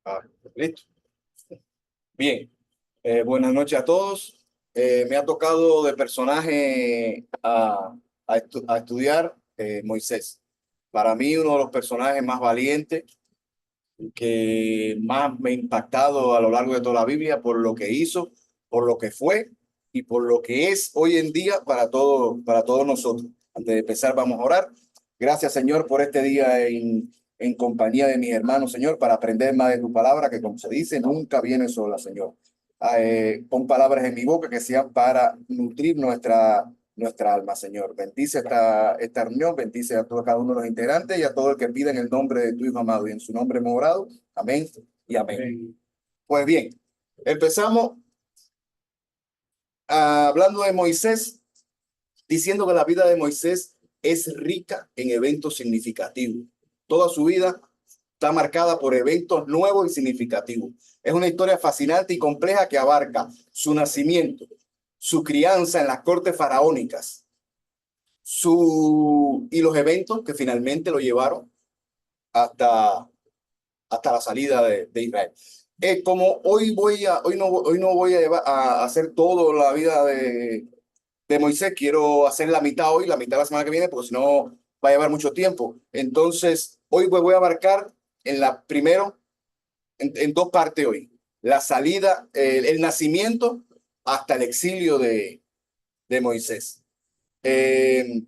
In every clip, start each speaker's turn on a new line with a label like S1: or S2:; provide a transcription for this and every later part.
S1: Ah, listo. Bien. Buenas noches a todos. Me ha tocado de personaje a estudiar Moisés. Para mí, uno de los personajes más valientes que más me ha impactado a lo largo de toda la Biblia por lo que hizo, por lo que fue y por lo que es hoy en día para todos nosotros. Antes de empezar, vamos a orar. Gracias, Señor, por este día en compañía de mis hermanos, Señor, para aprender más de tu palabra, que como se dice, nunca viene sola, Señor. Pon palabras en mi boca que sean para nutrir nuestra alma, Señor. Bendice esta reunión, bendice a todo cada uno de los integrantes y a todo el que pida en el nombre de tu Hijo amado y en su nombre hemos orado. Amén y amén. Pues bien, empezamos hablando de Moisés, diciendo que la vida de Moisés es rica en eventos significativos. Toda su vida está marcada por eventos nuevos y significativos. Es una historia fascinante y compleja que abarca su nacimiento, su crianza en las cortes faraónicas, y los eventos que finalmente lo llevaron hasta, hasta la salida de Israel. Como hoy no voy a, a hacer toda la vida de Moisés, quiero hacer la mitad hoy, la mitad la semana que viene, porque si no va a llevar mucho tiempo. Entonces, hoy voy a abarcar primero en dos partes hoy. La salida, el nacimiento hasta el exilio de Moisés. Eh,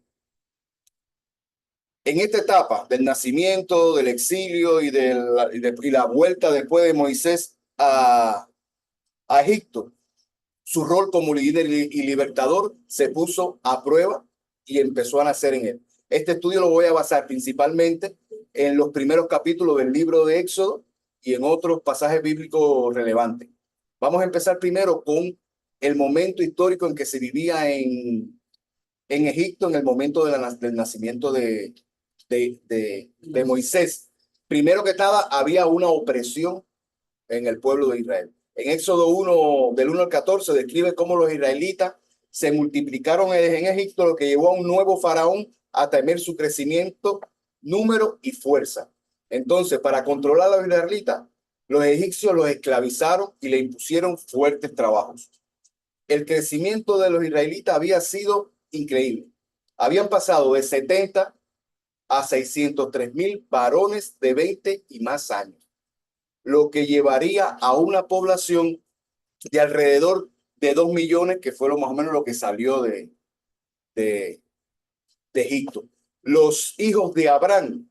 S1: En esta etapa del nacimiento, del exilio y la vuelta después de Moisés a Egipto, su rol como líder y libertador se puso a prueba y empezó a nacer en él. Este estudio lo voy a basar principalmente en los primeros capítulos del libro de Éxodo y en otros pasajes bíblicos relevantes. Vamos a empezar primero con el momento histórico en que se vivía en Egipto en el momento del nacimiento de Moisés. Primero que nada, había una opresión en el pueblo de Israel. En Éxodo 1, del 1 al 14, describe cómo los israelitas se multiplicaron en Egipto, lo que llevó a un nuevo faraón a temer su crecimiento, número y fuerza. Entonces, para controlar a los israelitas, los egipcios los esclavizaron y le impusieron fuertes trabajos. El crecimiento de los israelitas había sido increíble. Habían pasado de 70 a 603,000 varones de 20 y más años, lo que llevaría a una población de alrededor de 2 millones, que fue más o menos lo que salió de, de Egipto. Los hijos de Abraham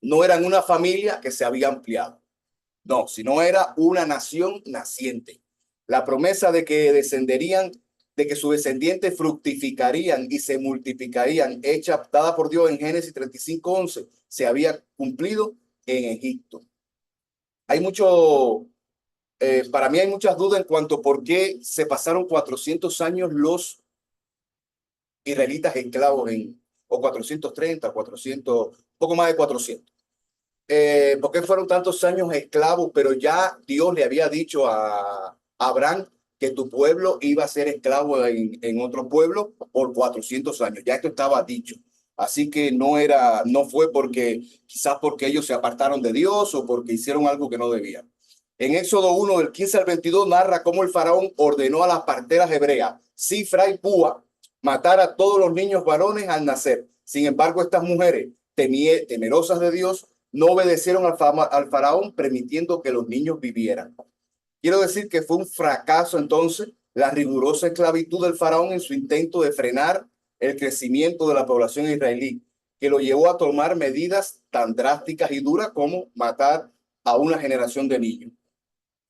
S1: no eran una familia que se había ampliado, no, sino era una nación naciente. La promesa de que descenderían, de que sus descendientes fructificarían y se multiplicarían, hecha dada por Dios en Génesis 35:11, se había cumplido en Egipto. Hay mucho, para mí hay muchas dudas en cuanto a por qué se pasaron 400 años los israelitas esclavos o 430, 400, poco más de 400. ¿Por qué fueron tantos años esclavos? Pero ya Dios le había dicho a Abraham que tu pueblo iba a ser esclavo en otro pueblo por 400 años. Ya esto estaba dicho. Así que no fue quizás porque ellos se apartaron de Dios o porque hicieron algo que no debían. En Éxodo 1, del 15 al 22, narra cómo el faraón ordenó a las parteras hebreas, Cifra y Púa, matar a todos los niños varones al nacer. Sin embargo, estas mujeres, temerosas de Dios, no obedecieron al faraón, permitiendo que los niños vivieran. Quiero decir que fue un fracaso entonces la rigurosa esclavitud del faraón en su intento de frenar el crecimiento de la población israelí, que lo llevó a tomar medidas tan drásticas y duras como matar a una generación de niños.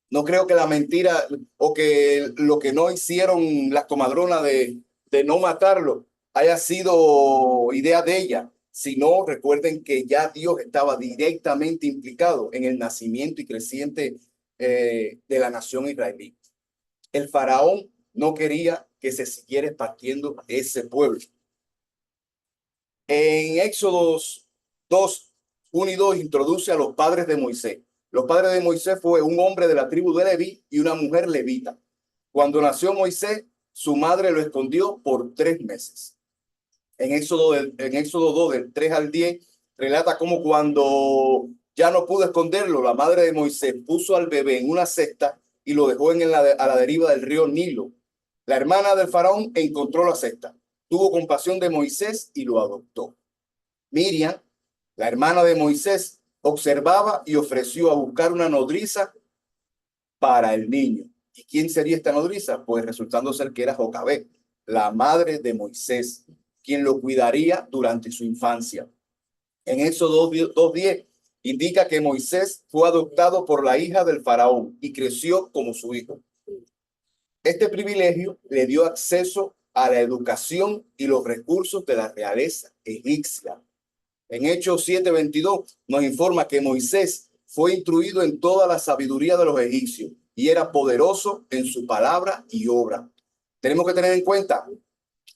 S1: No creo que la mentira o que lo que no hicieron las comadronas de no matarlo haya sido idea de ella, sino recuerden que ya Dios estaba directamente implicado en el nacimiento y creciente de la nación israelí. El faraón no quería que se siguiera partiendo ese pueblo. En Éxodos 2, 1 y 2 introduce a los padres de Moisés. Los padres de Moisés fue un hombre de la tribu de Leví y una mujer levita. Cuando nació Moisés, su madre lo escondió por 3 meses. En Éxodo 2, del 3 al 10, relata cómo cuando Ya no pudo esconderlo. La madre de Moisés puso al bebé en una cesta y lo dejó a la deriva del río Nilo. La hermana del faraón encontró la cesta, tuvo compasión de Moisés y lo adoptó. Miriam, la hermana de Moisés, observaba y ofreció a buscar una nodriza para el niño. ¿Y quién sería esta nodriza? Pues resultando ser que era Jocabed, la madre de Moisés, quien lo cuidaría durante su infancia. En Éxodo 2:10 indica que Moisés fue adoptado por la hija del faraón y creció como su hijo. Este privilegio le dio acceso a la educación y los recursos de la realeza egipcia. En Hechos 7:22 nos informa que Moisés fue instruido en toda la sabiduría de los egipcios y era poderoso en su palabra y obra. Tenemos que tener en cuenta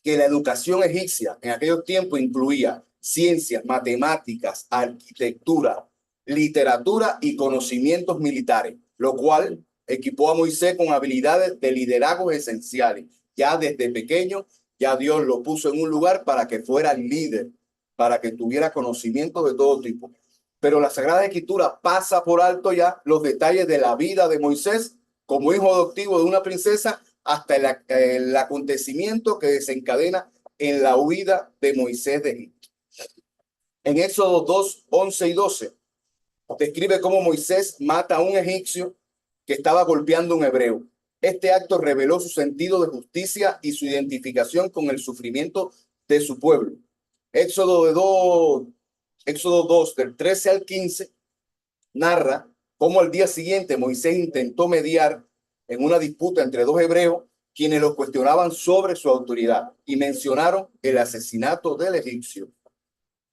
S1: que la educación egipcia en aquellos tiempos incluía ciencias, matemáticas, arquitectura, literatura y conocimientos militares, lo cual equipó a Moisés con habilidades de liderazgo esenciales. Ya desde pequeño, ya Dios lo puso en un lugar para que fuera líder, para que tuviera conocimiento de todo tipo. Pero la Sagrada Escritura pasa por alto ya los detalles de la vida de Moisés como hijo adoptivo de una princesa hasta el acontecimiento que desencadena en la huida de Moisés de Egipto. En Éxodo 2:11 y 12 describe cómo Moisés mata a un egipcio que estaba golpeando a un hebreo. Este acto reveló su sentido de justicia y su identificación con el sufrimiento de su pueblo. Éxodo 2, del 13 al 15, narra cómo al día siguiente Moisés intentó mediar en una disputa entre dos hebreos quienes lo cuestionaban sobre su autoridad y mencionaron el asesinato del egipcio.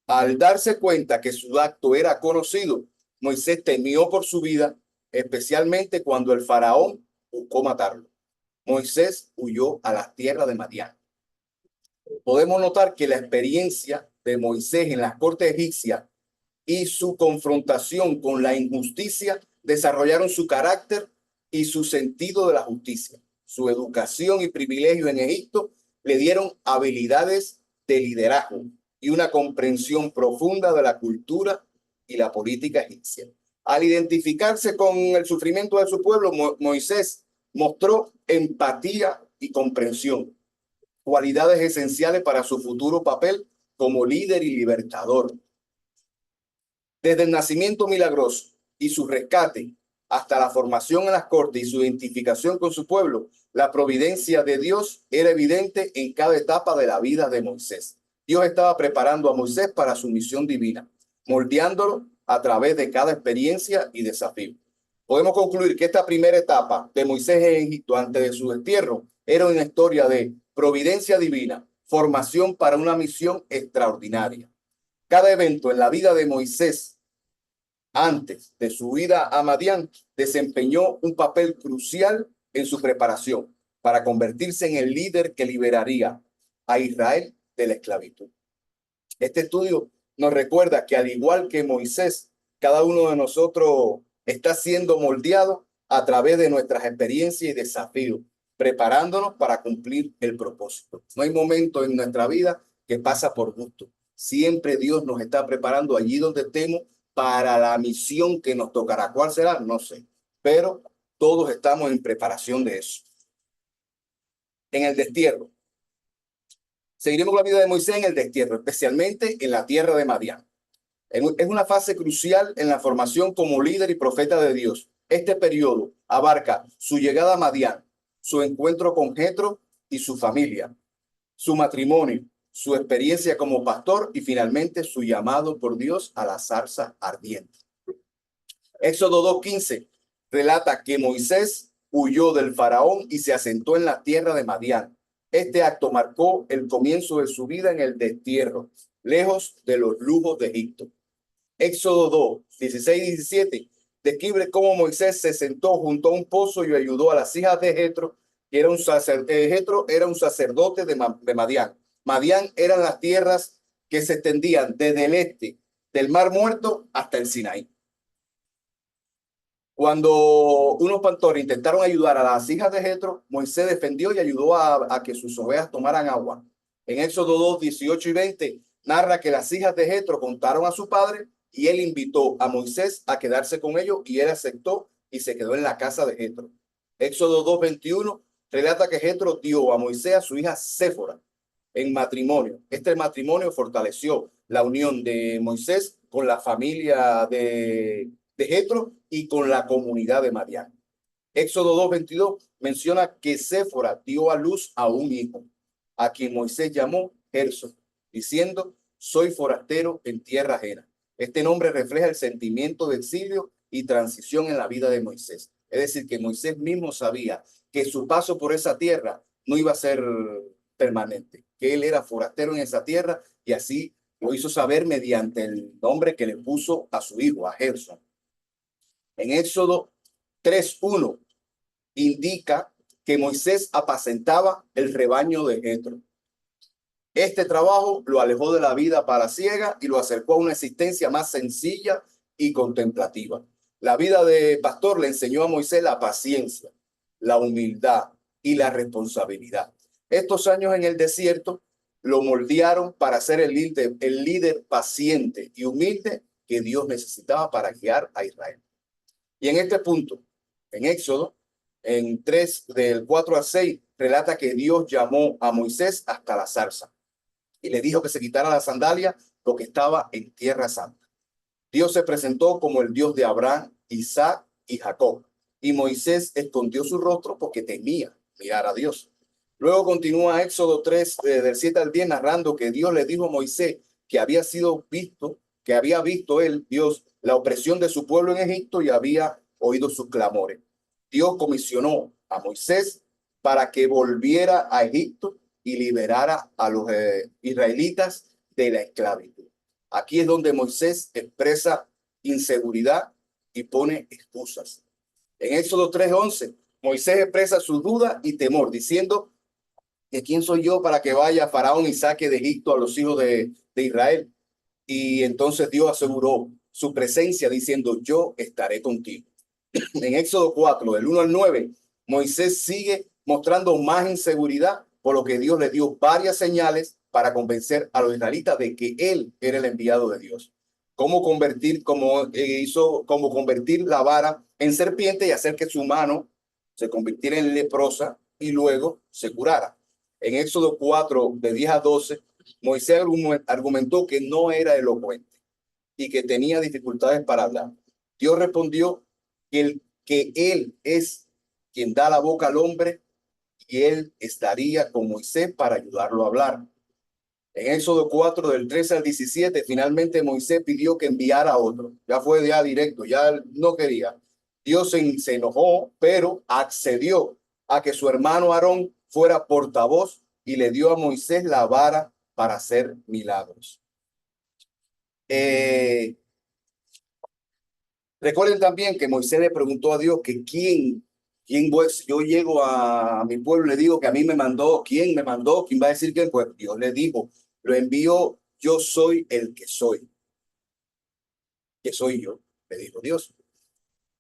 S1: Al darse cuenta que su acto era conocido, Moisés temió por su vida, especialmente cuando el faraón buscó matarlo. Moisés huyó a la tierra de Madián. Podemos notar que la experiencia de Moisés en las cortes egipcias y su confrontación con la injusticia desarrollaron su carácter y su sentido de la justicia. Su educación y privilegio en Egipto le dieron habilidades de liderazgo y una comprensión profunda de la cultura y la política egipcia. Al identificarse con el sufrimiento de su pueblo, Moisés mostró empatía y comprensión, cualidades esenciales para su futuro papel como líder y libertador. Desde el nacimiento milagroso y su rescate hasta la formación en las cortes y su identificación con su pueblo, la providencia de Dios era evidente en cada etapa de la vida de Moisés. Dios estaba preparando a Moisés para su misión divina, moldeándolo a través de cada experiencia y desafío. Podemos concluir que esta primera etapa de Moisés en Egipto antes de su destierro era una historia de providencia divina, formación para una misión extraordinaria. Cada evento en la vida de Moisés antes de su vida a Madián desempeñó un papel crucial en su preparación para convertirse en el líder que liberaría a Israel de la esclavitud. Este estudio nos recuerda que al igual que Moisés, cada uno de nosotros está siendo moldeado a través de nuestras experiencias y desafíos, preparándonos para cumplir el propósito. No hay momento en nuestra vida que pasa por gusto. Siempre Dios nos está preparando allí donde estemos para la misión que nos tocará. ¿Cuál será? No sé, pero todos estamos en preparación de eso. En el destierro. Seguiremos la vida de Moisés en el destierro, especialmente en la tierra de Madián. Es una fase crucial en la formación como líder y profeta de Dios. Este periodo abarca su llegada a Madián, su encuentro con Jetro y su familia, su matrimonio, su experiencia como pastor y finalmente su llamado por Dios a la zarza ardiente. Éxodo 2:15 relata que Moisés huyó del faraón y se asentó en la tierra de Madián. Este acto marcó el comienzo de su vida en el destierro, lejos de los lujos de Egipto. Éxodo 2:16-17 describe cómo Moisés se sentó junto a un pozo y ayudó a las hijas de Jetro, que era Jetro era un sacerdote de Madián. Madián eran las tierras que se extendían desde el este del Mar Muerto hasta el Sinaí. Cuando unos pastores intentaron ayudar a las hijas de Jetro, Moisés defendió y ayudó a que sus ovejas tomaran agua. En Éxodo 2:18-20 narra que las hijas de Jetro contaron a su padre y él invitó a Moisés a quedarse con ellos y él aceptó y se quedó en la casa de Jetro. Éxodo 2:21 relata que Jetro dio a Moisés a su hija Séfora en matrimonio. Este matrimonio fortaleció la unión de Moisés con la familia de Jetro y con la comunidad de Madián. Éxodo 2:22 menciona que Séfora dio a luz a un hijo, a quien Moisés llamó Gerson, diciendo, soy forastero en tierra ajena. Este nombre refleja el sentimiento de exilio y transición en la vida de Moisés. Es decir, que Moisés mismo sabía que su paso por esa tierra no iba a ser permanente, que él era forastero en esa tierra y así lo hizo saber mediante el nombre que le puso a su hijo, a Gerson. En Éxodo 3:1 indica que Moisés apacentaba el rebaño de Jetro. Este trabajo lo alejó de la vida palaciega y lo acercó a una existencia más sencilla y contemplativa. La vida de pastor le enseñó a Moisés la paciencia, la humildad y la responsabilidad. Estos años en el desierto lo moldearon para ser el líder paciente y humilde que Dios necesitaba para guiar a Israel. Y en este punto, en Éxodo, en 3 del 4 al 6, relata que Dios llamó a Moisés hasta la zarza y le dijo que se quitara la sandalia porque estaba en tierra santa. Dios se presentó como el Dios de Abraham, Isaac y Jacob, y Moisés escondió su rostro porque temía mirar a Dios. Luego continúa Éxodo 3, del 7 al 10, narrando que Dios le dijo a Moisés que había visto él, Dios, la opresión de su pueblo en Egipto y había oído sus clamores. Dios comisionó a Moisés para que volviera a Egipto y liberara a los israelitas de la esclavitud. Aquí es donde Moisés expresa inseguridad y pone excusas. En Éxodo 3:11, Moisés expresa su duda y temor, diciendo que quién soy yo para que vaya Faraón y saque de Egipto a los hijos de Israel. Y entonces Dios aseguró su presencia diciendo, yo estaré contigo. En Éxodo 4, del 1 al 9, Moisés sigue mostrando más inseguridad, por lo que Dios le dio varias señales para convencer a los israelitas de que él era el enviado de Dios. Cómo convertir la vara en serpiente y hacer que su mano se convirtiera en leprosa y luego se curara. En Éxodo 4, de 10 a 12, Moisés argumentó que no era elocuente y que tenía dificultades para hablar. Dios respondió que él es quien da la boca al hombre y él estaría con Moisés para ayudarlo a hablar. En Éxodo 4, del 13 al 17, finalmente Moisés pidió que enviara a otro. Ya fue ya directo, ya no quería. Dios se enojó, pero accedió a que su hermano Aarón fuera portavoz y le dio a Moisés la vara para hacer milagros. Recuerden también que Moisés le preguntó a Dios que quién pues, yo llego a mi pueblo y le digo que a mí me mandó, ¿quién me mandó? ¿Quién va a decir quién? Pues Dios le dijo, lo envío, yo soy el que soy yo, le dijo Dios.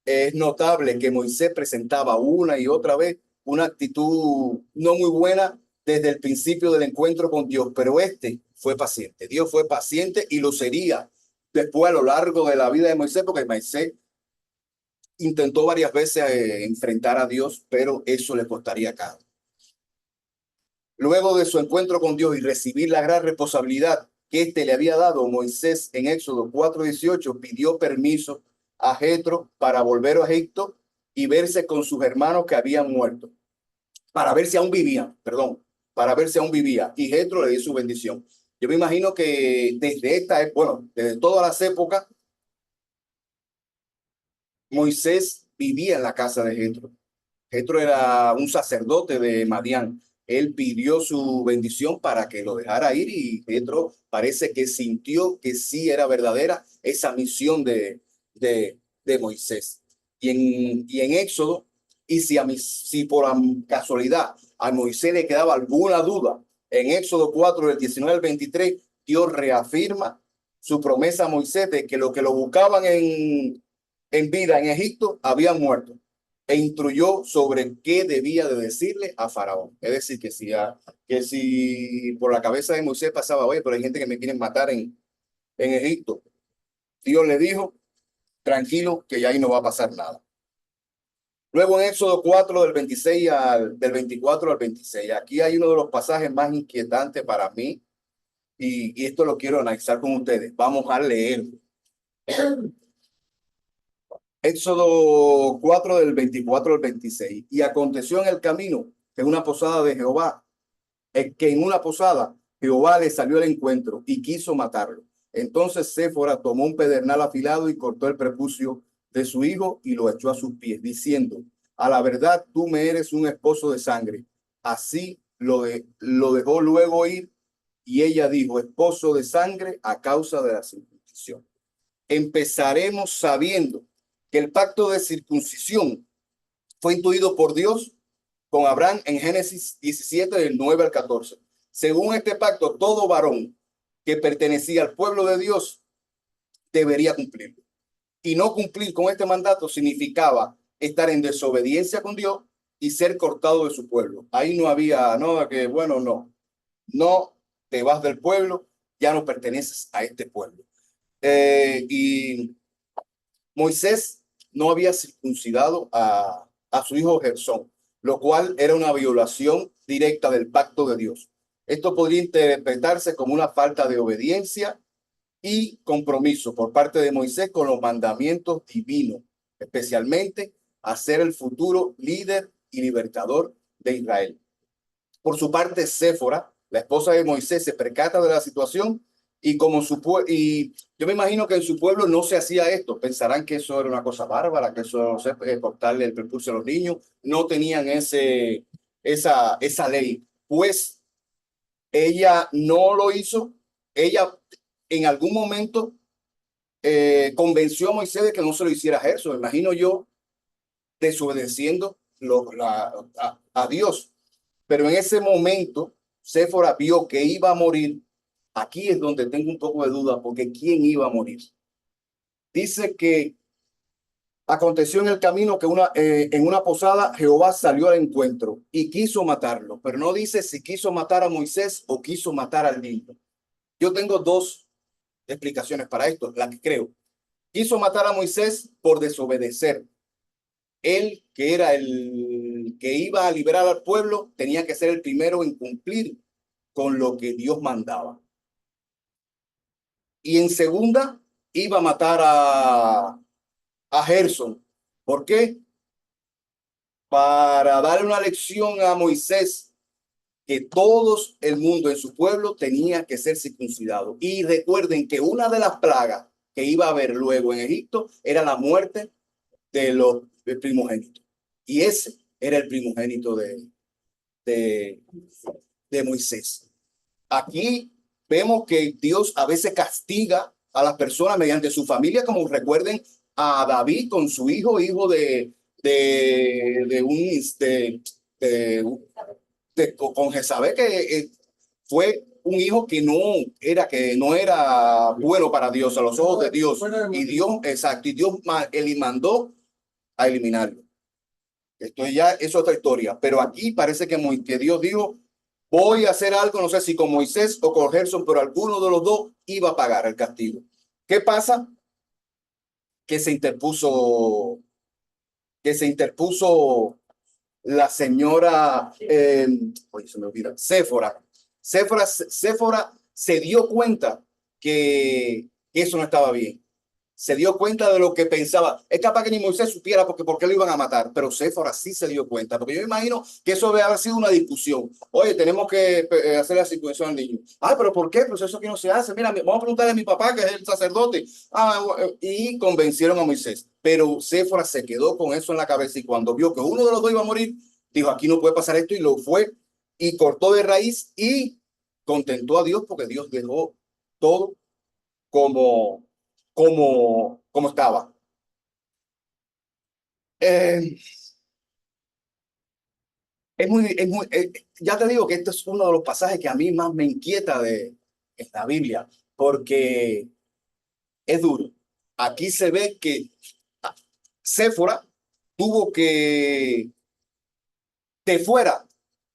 S1: Es notable que Moisés presentaba una y otra vez una actitud no muy buena desde el principio del encuentro con Dios, pero este fue paciente. Dios fue paciente y lo sería después a lo largo de la vida de Moisés, porque Moisés intentó varias veces enfrentar a Dios, pero eso le costaría caro. Luego de su encuentro con Dios y recibir la gran responsabilidad que éste le había dado, Moisés en Éxodo 4:18 pidió permiso a Jetro para volver a Egipto y verse con sus hermanos que habían muerto, para ver si aún vivían, perdón, para ver si aún vivía. Y Jetro le dio su bendición. Yo me imagino que desde todas las épocas, Moisés vivía en la casa de Jetro. Jetro era un sacerdote de Madián. Él pidió su bendición para que lo dejara ir y Jetro parece que sintió que sí era verdadera esa misión de Moisés. Y en Éxodo, y si por casualidad a Moisés le quedaba alguna duda, en Éxodo 4, del 19 al 23, Dios reafirma su promesa a Moisés de que los que lo buscaban en vida en Egipto habían muerto e instruyó sobre qué debía de decirle a Faraón. Es decir, que si por la cabeza de Moisés pasaba, oye, pero hay gente que me quieren matar en Egipto, Dios le dijo, tranquilo, que ya ahí no va a pasar nada. Luego en Éxodo 4, del 24 al 26, aquí hay uno de los pasajes más inquietantes para mí, y esto lo quiero analizar con ustedes. Vamos a leer. Éxodo 4 del 24 al 26. Y aconteció en el camino que una posada de Jehová, que en una posada Jehová le salió al encuentro y quiso matarlo. Entonces Séfora tomó un pedernal afilado y cortó el prepucio de su hijo y lo echó a sus pies, diciendo, a la verdad tú me eres un esposo de sangre. Así lo dejó luego ir, y ella dijo, esposo de sangre a causa de la circuncisión. Empezaremos sabiendo que el pacto de circuncisión fue instituido por Dios con Abraham en Génesis 17, del 9 al 14. Según este pacto, todo varón que pertenecía al pueblo de Dios debería cumplirlo. Y no cumplir con este mandato significaba estar en desobediencia con Dios y ser cortado de su pueblo. Ahí no había, no, que bueno, no te vas del pueblo, ya no perteneces a este pueblo. Y Moisés no había circuncidado a su hijo Gersón, lo cual era una violación directa del pacto de Dios. Esto podría interpretarse como una falta de obediencia y compromiso por parte de Moisés con los mandamientos divinos, especialmente a ser el futuro líder y libertador de Israel. Por su parte, Séfora, la esposa de Moisés, se percata de la situación y y yo me imagino que en su pueblo no se hacía esto. Pensarán que eso era una cosa bárbara, que eso, no sé, cortarle el prepucio a los niños. No tenían esa ley. Pues ella no lo hizo. Ella en algún momento convenció a Moisés de que no se lo hiciera eso. Me imagino yo desobedeciendo a Dios. Pero en ese momento, Séfora vio que iba a morir. Aquí es donde tengo un poco de duda, porque ¿quién iba a morir? Dice que aconteció en el camino que en una posada Jehová salió al encuentro y quiso matarlo, pero no dice si quiso matar a Moisés o quiso matar al niño. Yo tengo dos explicaciones para esto, la que creo. Quiso matar a Moisés por desobedecer. Él, que era el que iba a liberar al pueblo, tenía que ser el primero en cumplir con lo que Dios mandaba. Y en segunda, iba a matar a Gersón. ¿Por qué? Para darle una lección a Moisés que todos el mundo en su pueblo tenía que ser circuncidado. Y recuerden que una de las plagas que iba a haber luego en Egipto era la muerte de los primogénitos. Y ese era el primogénito de, de Moisés. Aquí vemos que Dios a veces castiga a las personas mediante su familia, como recuerden a David con su hijo con Jezabel, que fue un hijo que no era bueno para Dios, a los ojos de Dios. Y Dios, exacto, y Dios mandó a eliminarlo. Esto ya es otra historia, pero aquí parece que Dios dijo, voy a hacer algo, no sé si con Moisés o con Gerson, pero alguno de los dos iba a pagar el castigo. ¿Qué pasa? Que se interpuso, que se interpuso la señora, oye, se me olvida, Séfora. Séfora se dio cuenta que eso no estaba bien. Se dio cuenta de lo que pensaba. Es capaz que ni Moisés supiera por qué lo iban a matar, pero Séfora sí se dio cuenta, porque yo me imagino que eso debe haber sido una discusión. Oye, tenemos que hacer la circuncisión al niño. Ah, pero ¿por qué? Pues eso que no se hace. Mira, vamos a preguntarle a mi papá, que es el sacerdote. Y convencieron a Moisés. Pero Séfora se quedó con eso en la cabeza y cuando vio que uno de los dos iba a morir, dijo, aquí no puede pasar esto y lo fue y cortó de raíz y contentó a Dios porque Dios dejó todo como estaba. Eh, ya te digo que este es uno de los pasajes que a mí más me inquieta en la Biblia, porque es duro. Aquí se ve que Séfora tuvo que, de fuera,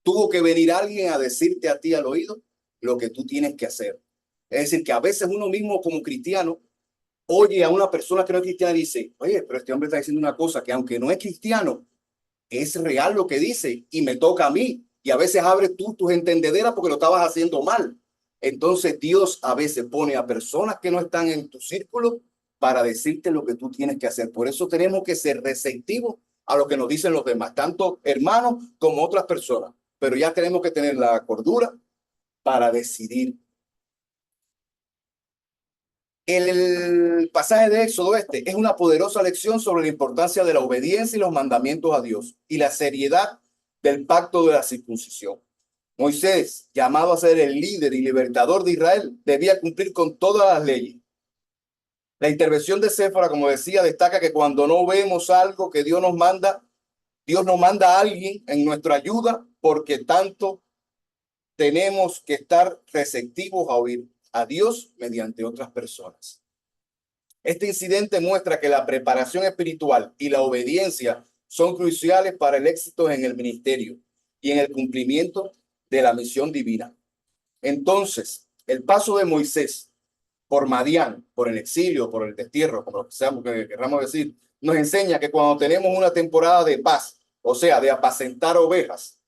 S1: tuvo que venir alguien a decirte a ti al oído lo que tú tienes que hacer. Es decir, que a veces uno mismo como cristiano oye a una persona que no es cristiana y dice, oye, pero este hombre está diciendo una cosa que aunque no es cristiano, es real lo que dice y me toca a mí. Y a veces abres tú tus entendederas porque lo estabas haciendo mal. Entonces Dios a veces pone a personas que no están en tu círculo para decirte lo que tú tienes que hacer. Por eso tenemos que ser receptivos a lo que nos dicen los demás, tanto hermanos como otras personas. Pero ya tenemos que tener la cordura para decidir. El pasaje de Éxodo este es una poderosa lección sobre la importancia de la obediencia y los mandamientos a Dios y la seriedad del pacto de la circuncisión. Moisés, llamado a ser el líder y libertador de Israel, debía cumplir con todas las leyes. La intervención de Séfora, como decía, destaca que cuando no vemos algo que Dios nos manda a alguien en nuestra ayuda, porque tanto tenemos que estar receptivos a oír a Dios mediante otras personas. Este incidente muestra que la preparación espiritual y la obediencia son cruciales para el éxito en el ministerio y en el cumplimiento de la misión divina. Entonces, el paso de Moisés por Madián, por el exilio, por el destierro, como lo que seamos que queramos decir, nos enseña que cuando tenemos una temporada de paz, o sea, de apacentar ovejas,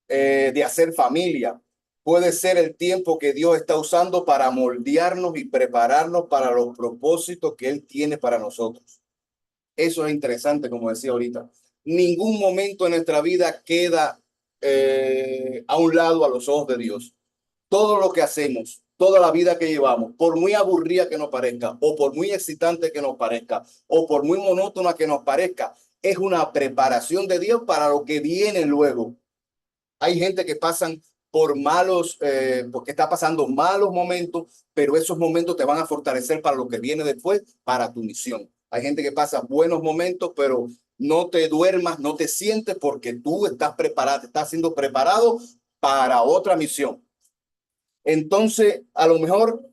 S1: de hacer familia, puede ser el tiempo que Dios está usando para moldearnos y prepararnos para los propósitos que Él tiene para nosotros. Eso es interesante, como decía ahorita. Ningún momento en nuestra vida queda a un lado a los ojos de Dios. Todo lo que hacemos, toda la vida que llevamos, por muy aburrida que nos parezca, o por muy excitante que nos parezca, o por muy monótona que nos parezca, es una preparación de Dios para lo que viene luego. Hay gente que pasan por porque está pasando malos momentos, pero esos momentos te van a fortalecer para lo que viene después, para tu misión. Hay gente que pasa buenos momentos, pero no te duermas, no te sientes porque tú estás preparado, estás siendo preparado para otra misión. Entonces, a lo mejor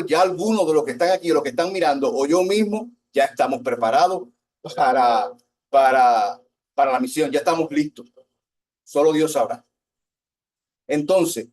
S1: ya algunos de los que están aquí, los que están mirando, o yo mismo, ya estamos preparados para, para, para la misión, ya estamos listos. Solo Dios sabrá. Entonces,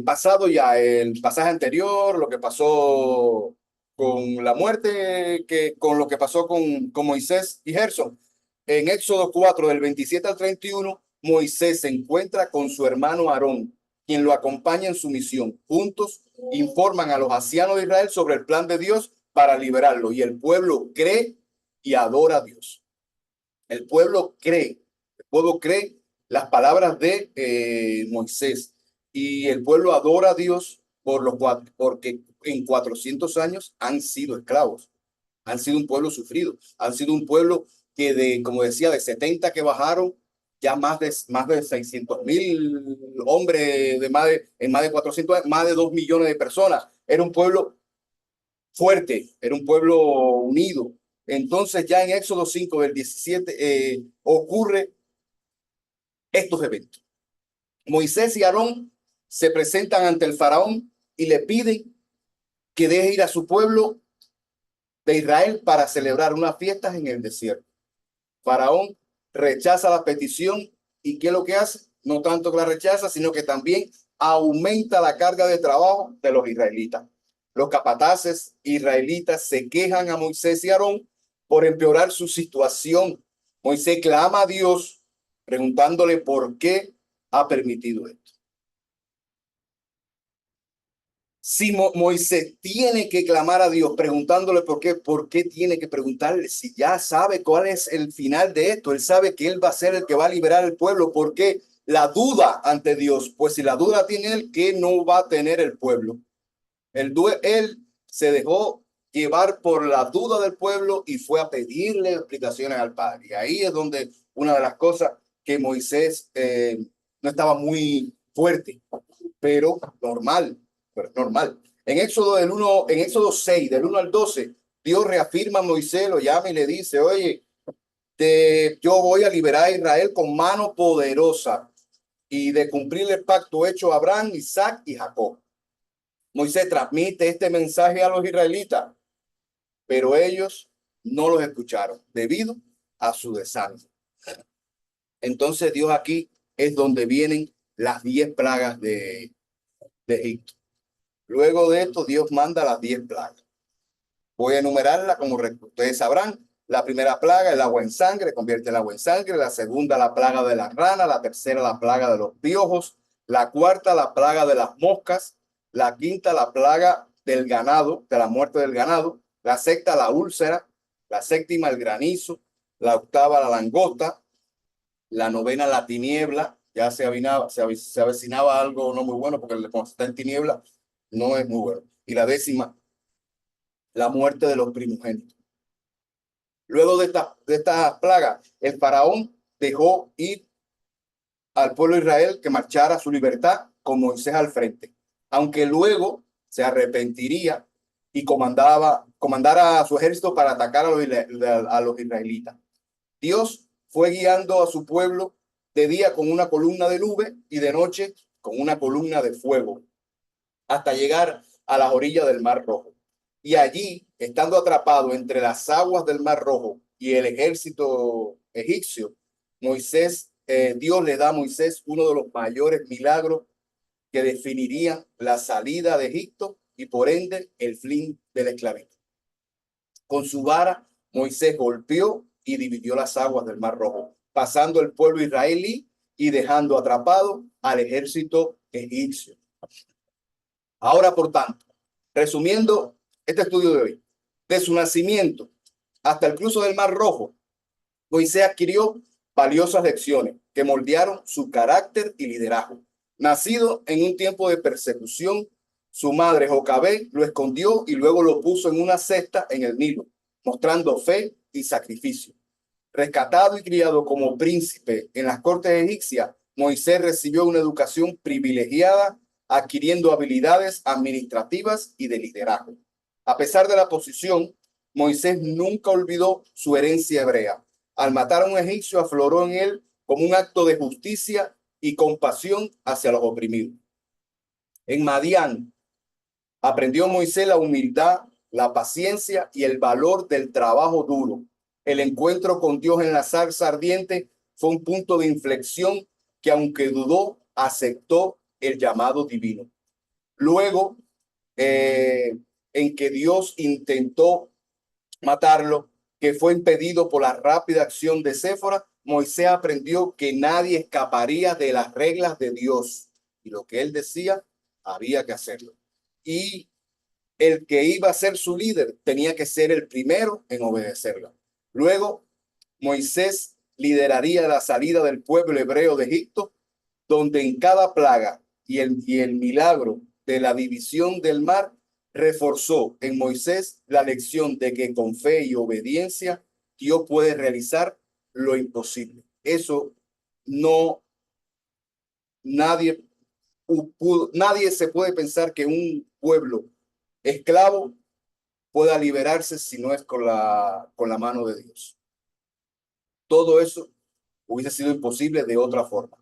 S1: pasado ya el pasaje anterior, lo que pasó con la muerte, con lo que pasó con Moisés y Gerson, en Éxodo 4, del 27 al 31, Moisés se encuentra con su hermano Aarón, quien lo acompaña en su misión. Juntos informan a los ancianos de Israel sobre el plan de Dios para liberarlo, y el pueblo cree y adora a Dios. El pueblo cree las palabras de Moisés y el pueblo adora a Dios porque en 400 años han sido esclavos, han sido un pueblo sufrido, han sido un pueblo que como decía, de 70 que bajaron, ya más de 600,000 hombres, en más de 400, más de 2 millones de personas. Era un pueblo fuerte, era un pueblo unido. Entonces ya en Éxodo 5 del 17 ocurre estos eventos. Moisés y Aarón se presentan ante el faraón y le piden que deje ir a su pueblo de Israel para celebrar unas fiestas en el desierto. Faraón rechaza la petición y ¿qué es lo que hace? No tanto que la rechaza, sino que también aumenta la carga de trabajo de los israelitas. Los capataces israelitas se quejan a Moisés y Aarón por empeorar su situación. Moisés clama a Dios preguntándole por qué ha permitido esto. Si Moisés tiene que clamar a Dios preguntándole por qué tiene que preguntarle si ya sabe cuál es el final de esto, él sabe que él va a ser el que va a liberar al pueblo, ¿por qué la duda ante Dios? Pues si la duda tiene él, ¿qué no va a tener el pueblo? Él se dejó llevar por la duda del pueblo y fue a pedirle explicaciones al Padre. Y ahí es donde una de las cosas que Moisés no estaba muy fuerte, pero normal, normal. En Éxodo 6, del 1 al 12, Dios reafirma a Moisés, lo llama y le dice, oye, yo voy a liberar a Israel con mano poderosa y de cumplir el pacto hecho a Abraham, Isaac y Jacob. Moisés transmite este mensaje a los israelitas, pero ellos no los escucharon debido a su desánimo. Entonces Dios aquí es donde vienen las 10 plagas de Egipto. Luego de esto, Dios manda las 10 plagas. Voy a enumerarla como ustedes sabrán. La primera plaga, el agua en sangre, convierte el agua en sangre. La segunda, la plaga de la rana. La tercera, la plaga de los piojos. La cuarta, la plaga de las moscas. La quinta, la plaga del ganado, de la muerte del ganado. La sexta, la úlcera. La séptima, el granizo. La octava, la langosta. La novena, la tiniebla. Ya se avecinaba algo no muy bueno, porque cuando está en tiniebla no es muy bueno. Y la décima, la muerte de los primogénitos. Luego de esta plaga, el faraón dejó ir al pueblo de Israel que marchara a su libertad con Moisés al frente, aunque luego se arrepentiría y comandara a su ejército para atacar a los israelitas. Dios fue guiando a su pueblo de día con una columna de nube y de noche con una columna de fuego, hasta llegar a las orillas del Mar Rojo. Y allí, estando atrapado entre las aguas del Mar Rojo y el ejército egipcio, Dios le da a Moisés uno de los mayores milagros que definirían la salida de Egipto y por ende el fin de la esclavitud. Con su vara, Moisés golpeó y dividió las aguas del Mar Rojo, pasando el pueblo israelí y dejando atrapado al ejército egipcio. Ahora, por tanto, resumiendo este estudio de hoy, de su nacimiento hasta el cruce del Mar Rojo, Moisés adquirió valiosas lecciones que moldearon su carácter y liderazgo. Nacido en un tiempo de persecución, su madre Jocabed lo escondió y luego lo puso en una cesta en el Nilo, mostrando fe y sacrificio. Rescatado y criado como príncipe en las cortes egipcias, Moisés recibió una educación privilegiada, adquiriendo habilidades administrativas y de liderazgo. A pesar de la posición, Moisés nunca olvidó su herencia hebrea. Al matar a un egipcio, afloró en él como un acto de justicia y compasión hacia los oprimidos. En Madián aprendió Moisés la humildad, la paciencia y el valor del trabajo duro. El encuentro con Dios en la zarza ardiente fue un punto de inflexión que, aunque dudó, aceptó el llamado divino. Luego, en que Dios intentó matarlo, que fue impedido por la rápida acción de Séfora, Moisés aprendió que nadie escaparía de las reglas de Dios y lo que él decía había que hacerlo. Y el que iba a ser su líder tenía que ser el primero en obedecerla. Luego, Moisés lideraría la salida del pueblo hebreo de Egipto, donde en cada plaga y el milagro de la división del mar reforzó en Moisés la lección de que con fe y obediencia Dios puede realizar lo imposible. Eso no, nadie, nadie se puede pensar que un pueblo esclavo pueda liberarse si no es con la mano de Dios. Todo eso hubiese sido imposible de otra forma.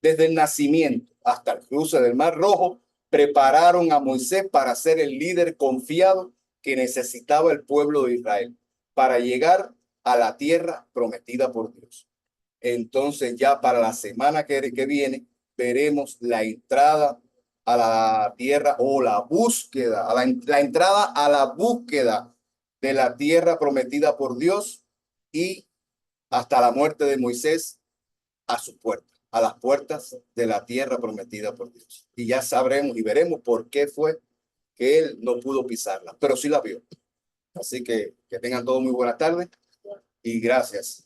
S1: Desde el nacimiento hasta el cruce del Mar Rojo, prepararon a Moisés para ser el líder confiado que necesitaba el pueblo de Israel para llegar a la tierra prometida por Dios. Entonces ya para la semana que viene veremos la entrada a la tierra o la búsqueda, la entrada a la búsqueda de la tierra prometida por Dios y hasta la muerte de Moisés a su puerta, a las puertas de la tierra prometida por Dios. Y ya sabremos y veremos por qué fue que él no pudo pisarla, pero sí la vio. Así que tengan todos muy buenas tardes y gracias.